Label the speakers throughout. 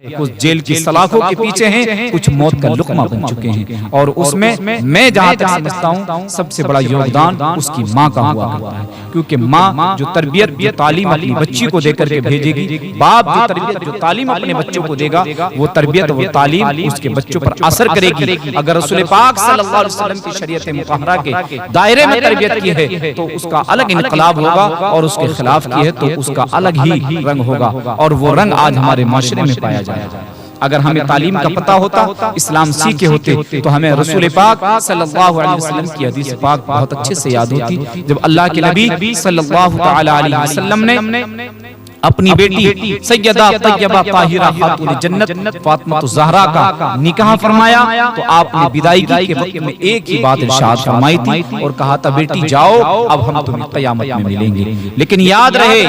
Speaker 1: کچھ جیل کی سلاخوں کے پیچھے ہیں، کچھ موت کا لقمہ بن چکے ہیں، اور اس میں میں جہاں تک سمجھتا ہوں سب سے بڑا یوگدان اس کی ماں کا ہوا کرتا ہے، کیونکہ ماں جو تربیت جو تعلیم اپنی بچی کو دے کر کے بھیجے گی، باپ جو تربیت جو تعلیم اپنے بچوں کو دے گا، وہ تربیت وہ تعلیم اس کے بچوں پر اثر کرے گی۔ اگر رسول پاک صلی اللہ علیہ وسلم کی شریعت مطہرہ کے دائرے میں تربیت کی ہے تو اس کا الگ انقلاب ہوگا، اور اس کے خلاف کی ہے تو اس کا الگ ہی رنگ ہوگا، اور وہ رنگ آج ہمارے معاشرے میں پایا جائے گا۔ اگر ہمیں تعلیم کا پتہ ہوتا، اسلام سیکھے ہوتے، تو ہمیں رسول پاک صلی اللہ علیہ وسلم کی حدیث پاک بہت اچھے سے یاد ہوتی، جب اللہ کے نبی صلی اللہ تعالی علیہ وسلم نے اپنی بیٹی سیدہ طیبہ طاہرہ خاتون جنت فاطمہ الزہرا کا نکاح فرمایا، تو آپ نے بداعیگی کے وقت میں ایک ہی بات ارشاد فرمائی تھی اور کہا تھا، بیٹی جاؤ، اب ہم تمہیں قیامت میں ملیں گے۔ لیکن یاد رہے،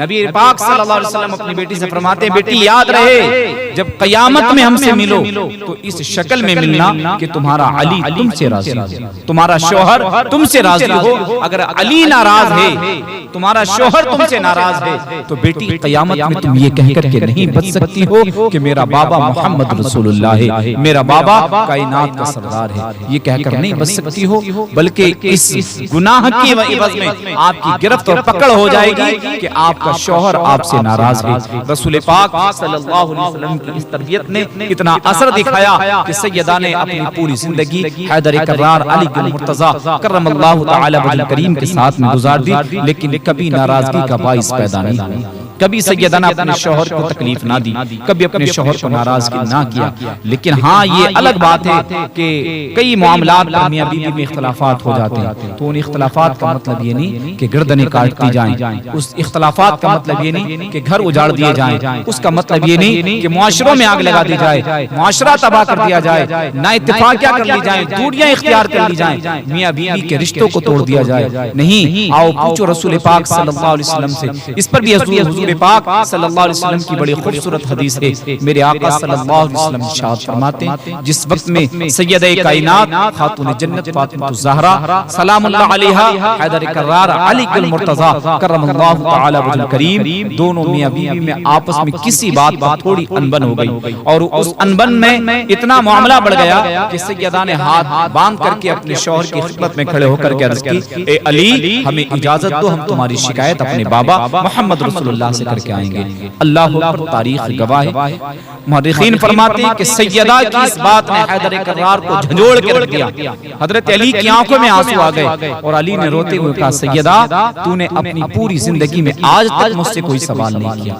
Speaker 1: نبی پاک صلی اللہ علیہ وسلم اپنی بیٹی سے فرماتے ہیں، بیٹی یاد رہے، جب قیامت میں ہم سے ملو تو اس شکل میں ملنا کہ تمہارا علی تم سے راضی ہو، تمہارا شوہر تم سے راضی ہو۔ اگر علی ناراض ہے، تمہارا شوہر تم سے ناراض ہے، تو بیٹی قیامت میں تم یہ کہہ کر کے نہیں بچ سکتی ہو کہ میرا بابا محمد رسول اللہ ہے، میرا بابا کائنات کا سردار ہے، یہ کہہ کر نہیں بچ سکتی ہو، بلکہ اس گناہ کی عوض میں آپ کی گرفت اور پکڑ ہو جائے گی کہ آپ کا شوہر آپ سے ناراض ہے۔ رسول پاک صلی اللہ علیہ وسلم کی اس تربیت نے اتنا اثر دکھایا کہ سیدہ نے اپنی پوری زندگی حیدر کرار علی المرتضی کرم اللہ تعالی وجہ کریم کے ساتھ میں گزار دی، لیکن کبھی ناراضگی کا باعث پیدا نہیں ہوا، کبھی سیدہ نے اپنے شوہر کو تکلیف نہ دی، کبھی اپنے شوہر کو ناراض نہ کیا۔ لیکن ہاں یہ الگ بات ہے کہ کئی معاملات پر میاں بیوی میں اختلافات ہو جاتے ہیں، تو ان اختلافات کا مطلب یہ نہیں کہ گردنیں کاٹتی جائیں، اس اختلافات کا مطلب یہ نہیں کہ گھر اجاڑ دیے جائیں، اس کا مطلب یہ نہیں کہ معاشروں میں آگ لگا دی جائے، معاشرہ تباہ کر دیا جائے، نہ اتفاقیاں کر لی جائیں، دوریاں اختیار کر لی جائیں، میاں بیوی کے رشتوں کو توڑ دیا جائے، نہیں۔ آؤ پوچھو رسول پاک صلی اللہ علیہ وسلم سے، اس پر بھی حضور پاک صلی اللہ علیہ وسلم کی بڑی خوبصورت حدیث ہے۔ میرے آقا صلی اللہ علیہ وسلم ارشاد فرماتے ہیں، جس وقت میں سیدہ کائنات خاتون جنت فاطمہ الزہرا سلام اللہ علیہا حیدر کرار علی المرتضی کرم اللہ تعالی وجہ کریم، دونوں میاں بیوی میں آپس میں کسی بات پر تھوڑی انبن ہو گئی، اور اس انبن میں اتنا معاملہ بڑھ گیا کہ سیدہ نے ہاتھ باندھ کر کے اپنے شوہر کی خدمت میں کھڑے ہو کر کے عرض کی، اے علی ہمیں اجازت دو، ہم تمہاری شکایت اپنے بابا محمد رسول اللہ سے کر کے آئیں گے۔ اللہ اکبر، تاریخ گواہ ہے۔ مورخین فرماتے ہیں کہ سیدہ کی اس بات نے حیدر کرار کو جھنجھوڑ کے رکھ دیا، حضرت علی کی آنکھوں میں آنسو آ گئے، اور علی نے روتے ہوئے کہا، سیدہ تو نے اپنی پوری زندگی میں آج تک مجھ سے کوئی سوال نہیں کیا،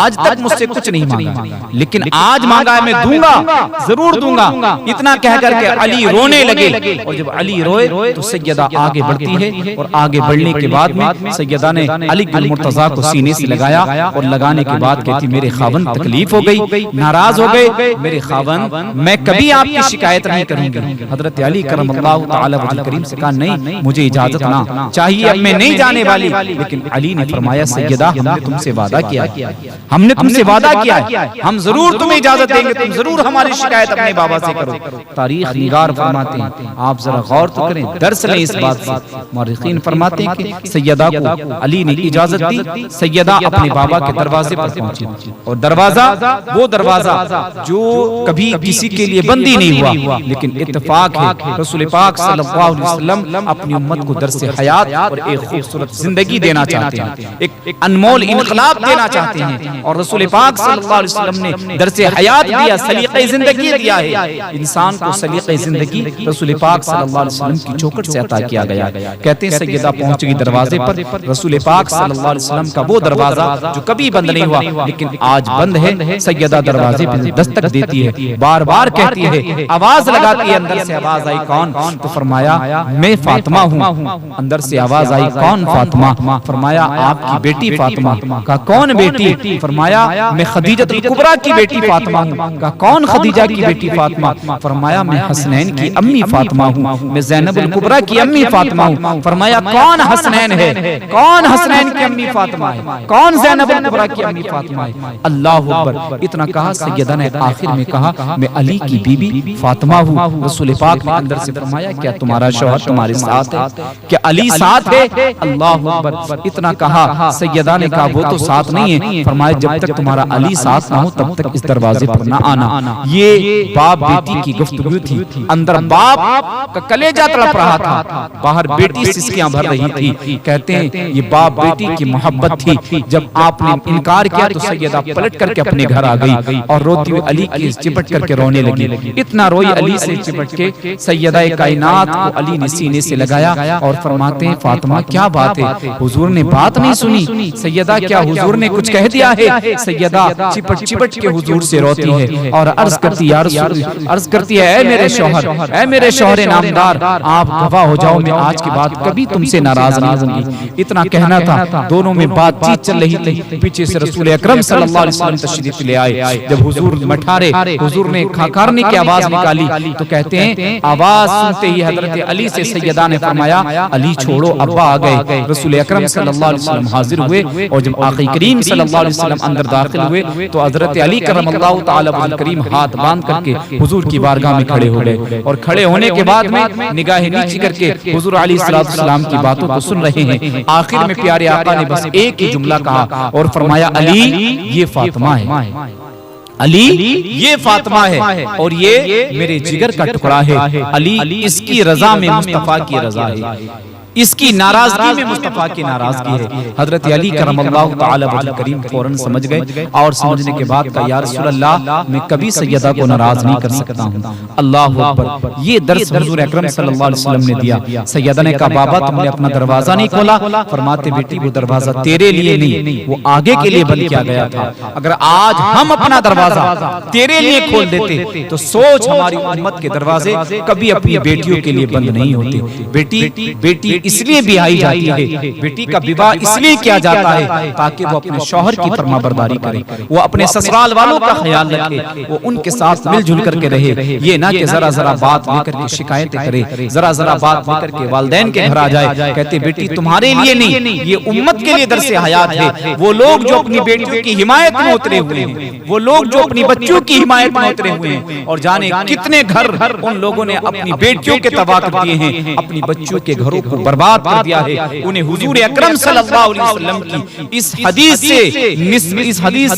Speaker 1: آج تک مجھ سے کچھ نہیں مانگا، لیکن آج مانگا ہے میں دوں گا، ضرور دوں گا۔ اتنا کہہ کر کے علی رونے لگے، اور جب علی روئے تو سیدہ آگے بڑھتی ہے، اور آگے بڑھنے کے بعد میں سیدہ نے علی المرتضی کو سینے سے لگایا، اور لگانے کے بعد کہتی، میرے خاوند تکلیف ہو گئی، ناراض ہو گئے میرے خاوند، میں کبھی آپ کی شکایت نہیں کروں گی۔ حضرت علی کرم اللہ تعالی وجہ کریم سے کہا، نہیں مجھے اجازت نہ چاہیے، اب میں نہیں جانے والی۔ لیکن علی نے فرمایا، سیدہ ہم نے تم سے وعدہ کیا ہے، ہم نے تم سے وعدہ کیا ہے، ہم ضرور تمہیں اجازت دیں گے، تم ضرور ہماری شکایت اپنے بابا سے کرو۔ تاریخ نگار فرماتے ہیں، آپ ذرا غور تو کریں، درس لیں اس بات سے۔ مورخین فرماتے ہیں کہ سیدہ کو علی نے اجازت دی، سیدہ اپنے بابا کے دروازے پر پہنچی، اور دروازہ وہ دروازہ جو کبھی کسی کے لیے بندی نہیں ہوا، لیکن اتفاق ہے رسول پاک صلی اللہ علیہ وسلم اپنی امت کو درس حیات اور ایک خوبصورت زندگی دینا چاہتے ہیں، ایک انمول انقلاب دینا چاہتے ہیں، اور رسول پاک صلی اللہ علیہ وسلم نے درس حیات دیا، سلیقہ زندگی دیا ہے۔ انسان کو سلیقہ زندگی رسول پاک صلی اللہ علیہ وسلم کی چوکھٹ سے عطا کیا گیا۔ کہتے ہیں سیدہ پہنچ گئی دروازے پر، رسول پاک صلی اللہ علیہ وسلم کا وہ دروازہ جو کبھی بند نہیں ہوا لیکن آج بند ہے، سیدہ دروازے پہ دستک دیتی ہے، بار بار کہتی ہے، آواز لگاتی ہے، اندر سے آواز آئی کون؟ تو فرمایا میں فاطمہ ہوں۔ اندر سے آواز آئی کون؟ فاطمہ۔ فرمایا آپ کی بیٹی فاطمہ۔ کہا کون بیٹی؟ فرمایا میں خدیجہ الکبریٰ کی بیٹی فاطمہ ہوں۔ کہا کون خدیجہ کی بیٹی فاطمہ؟ فرمایا میں حسنین کی امی فاطمہ ہوں، میں زینب الکبریٰ کی امی فاطمہ ہوں۔ فرمایا کون حسنین ہے؟ کون حسنین کی امی فاطمہ ہے؟ کون زینب زینب الکبریٰ کی امی فاطمہ ہے۔ اللہ اکبر، اتنا کہا سیدہ نے آخر میں کہا میں علی کی بیوی فاطمہ ہوں۔ رسول پاک نے اندر سے فرمایا کیا تمہارا شوہر تمہارے ساتھ ہے؟ کیا علی ساتھ ہے؟ اللہ اکبر، اتنا کہا سیدہ نے کہا وہ تو ساتھ نہیں ہے۔ فرمایا جب تک تمہارا علی ساتھ نہ ہو تب تک اس دروازے پر نہ آنا۔ یہ باپ بیٹی کی گفتگو تھی، اندر باپ کا کلیجہ تڑپ رہا تھا، باہر بیٹی سسکیاں بھر رہی تھی۔ کہتے ہیں یہ باپ بیٹی کی محبت تھی۔ جب آپ نے انکار کیا تو سیدہ پلٹ کر کے اپنے گھر آ گئی اور روتی ہوئی علی کی چپٹ کر کے رونے لگی۔ اتنا روئی علی سے چپٹ کے سیدہ کائنات کو علی نے سینے سے لگایا اور فرماتے ہیں فاطمہ کیا بات ہے؟ حضور نے بات نہیں سنی؟ سیدہ کیا حضور نے کچھ کہہ دیا ہے؟ سیدہ چپٹ چپٹ کے حضور سے روتی ہے اور عرض کرتی یا رسول، عرض کرتی ہے اے میرے شوہر، اے میرے شوہر نامدار، آپ گواہ ہو جاؤ میں آج کے بعد کبھی تم سے ناراض نہیں ہوں گی۔ اتنا کہنا تھا، دونوں میں بات چیت چل رہی تھی۔ پیچھے سے رسول اکرم صلی اللہ علیہ وسلم تشریف لے آئے۔ جب حضور مٹھارے، حضور نے کھاکارنے کی آواز نکالی تو کہتے ہیں آواز سنتے ہی حضرت علی سے سیدہ نے فرمایا علی چھوڑو ابا آ گئے۔ رسول اکرم صلی اللہ علیہ وسلم حاضر ہوئے اور جب آقا کریم صلی اللہ علیہ وسلم اندر داخل ہوئے تو حضرت علی کرم اللہ تعالی وجہ کریم ہاتھ باندھ کر کے حضور کی بارگاہ میں کھڑے ہو گئے اور کھڑے ہونے کے بعد میں نگاہ نیچی کر کے حضور علیہ السلام کی باتوں کو سن رہے ہیں۔ آخر میں پیارے آقا نے بس ایک ہی جملہ کہا اور فرمایا علی یہ فاطمہ ہے، علی یہ فاطمہ ہے اور یہ میرے جگر کا ٹکڑا ہے۔ علی اس کی رضا میں مصطفیٰ کی رضا ہے، اس کی ناراضگی میں مصطفیٰ کی ناراضگی ہے۔ حضرت علی کرم اللہ تعالی وجہ کریم فوراً سمجھ گئے اور سمجھنے کے بعد کہا یا رسول اللہ میں کبھی سیدہ کو ناراض نہیں کر سکتا ہوں۔ اللہ اکبر، یہ درس حضور اکرم صلی اللہ علیہ وسلم نے دیا۔ سیدہ نے کہا بابا تم نے اپنا دروازہ نہیں کھولا؟ فرماتے بیٹی وہ دروازہ تیرے لیے نہیں، وہ آگے کے لیے بند کیا گیا تھا۔ اگر آج ہم اپنا دروازہ تیرے لیے کھول دیتے تو سوچ ہماری امت کے دروازے کبھی اپنی بیٹیوں کے لیے بند نہیں ہوتے۔ بیٹی اس لیے بھی آئی جاتی ہے، بیٹی کا بیوہ اس لیے کیا جاتا ہے تاکہ وہ اپنے شوہر کی فرما برداری کرے، وہ اپنے سسرال والوں کا خیال رکھے، وہ ان کے ساتھ مل جل کر کے رہے، یہ نہ کہ ذرا ذرا بات لے کر کے شکایتیں کرے، ذرا ذرا بات لے کر کے والدین کے گھر آ جائے۔ کہتے بیٹی تمہارے لیے نہیں، یہ امت کے لیے درس حیات ہے۔ وہ لوگ جو اپنی بیٹیوں کی حمایت میں اترے ہوئے ہیں، وہ لوگ جو اپنی بچوں کی حمایت میں اترے ہوئے ہیں، اور جانے کتنے گھر ان لوگوں نے اپنی بیٹیوں کے تباہ کر دیے ہیں، اپنی بچوں کے گھروں کو برباد کر دیا ہے۔ انہیں حضور اکرم صلی اللہ علیہ وسلم کی اس حدیث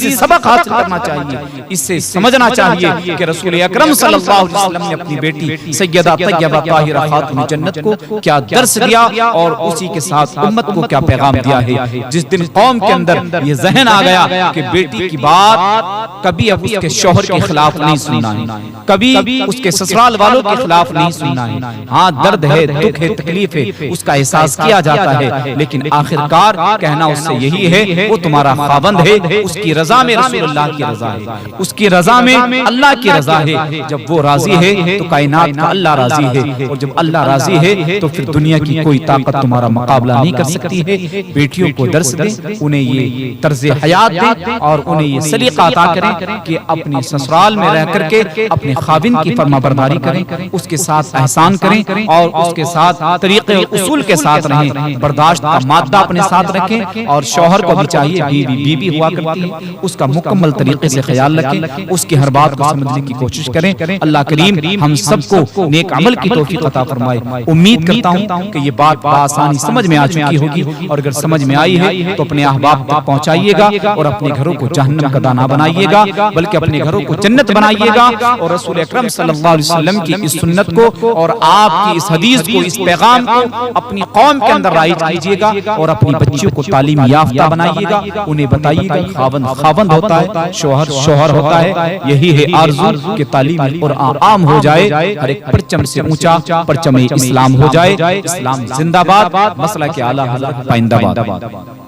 Speaker 1: سے سبق حاصل کرنا چاہیے، اس سے سمجھنا چاہیے کہ رسول اکرم صلی اللہ علیہ وسلم نے اپنی بیٹی سیدہ طیبہ طاہرہ خاتون جنت کو کیا درس دیا اور اسی کے ساتھ امت کو کیا پیغام دیا ہے۔ جس دن قوم کے اندر یہ ذہن آ گیا کہ بیٹی کی بات کبھی اب اس کے شوہر کے خلاف نہیں سننا ہے، کبھی اس کے سسرال والوں کے خلاف نہیں سننا ہے۔ ہاں درد ہے، دکھ ہے، تکلیف ہے، اس کا احساس کیا جاتا ہے، لیکن آخر کار کہنا اس سے یہی ہے وہ تمہارا خاوند ہے، اس کی رضا میں رسول اللہ کی رضا ہے، اس کی رضا میں اللہ کی رضا ہے۔ جب وہ راضی ہے تو کائنات کا اللہ راضی ہے، اور جب اللہ راضی ہے تو پھر دنیا کی کوئی طاقت تمہارا مقابلہ نہیں کر سکتی ہے۔ بیٹیوں کو درس دیں، انہیں یہ طرز حیات دیں اور انہیں یہ سلیقہ عطا کریں کہ اپنی سسرال میں رہ کر کے اپنے خاوند کی فرما برداری کریں، اس کے ساتھ احسان کریں اور اس کے ساتھ طریقے اصول کے ساتھ رہیں، برداشت کا مادہ اپنے ساتھ رکھیں، اور شوہر کو بھی چاہیے بیوی ہوا کرتی ہے اس کا مکمل طریقے سے خیال رکھیں، اس کی ہر بات کو سمجھنے کی کوشش کریں۔ اللہ کریم ہم سب کو نیک عمل کی توفیق عطا فرمائے۔ امید کرتا ہوں کہ یہ بات بآسانی سمجھ میں آ چکی ہوگی، اور اگر سمجھ میں آئی ہے تو اپنے احباب تک پہنچائیے گا اور اپنے گھروں کو جہنم کا دانہ بنائیے گا، بلکہ اپنے گھروں کو جنت بنائیے گا، اور رسول اکرم صلی اللہ علیہ وسلم کی اس سنت کو اور آپ کی اس حدیث کو، اس پیغام کو اپنی قوم کے اندر رائج کیجیے گا، اور اپنی بچیوں کو تعلیم یافتہ بنائیے گا۔ انہیں بتائیے گا خاوند خاوند ہوتا ہے، شوہر شوہر ہوتا ہے۔ یہی ہے آرزو کہ تعلیم قرآن عام ہو جائے، ہر ایک پرچم سے اونچا پرچم اسلام ہو جائے۔ اسلام زندہ باد، مسلک اعلیٰ حضرت پائندہ باد۔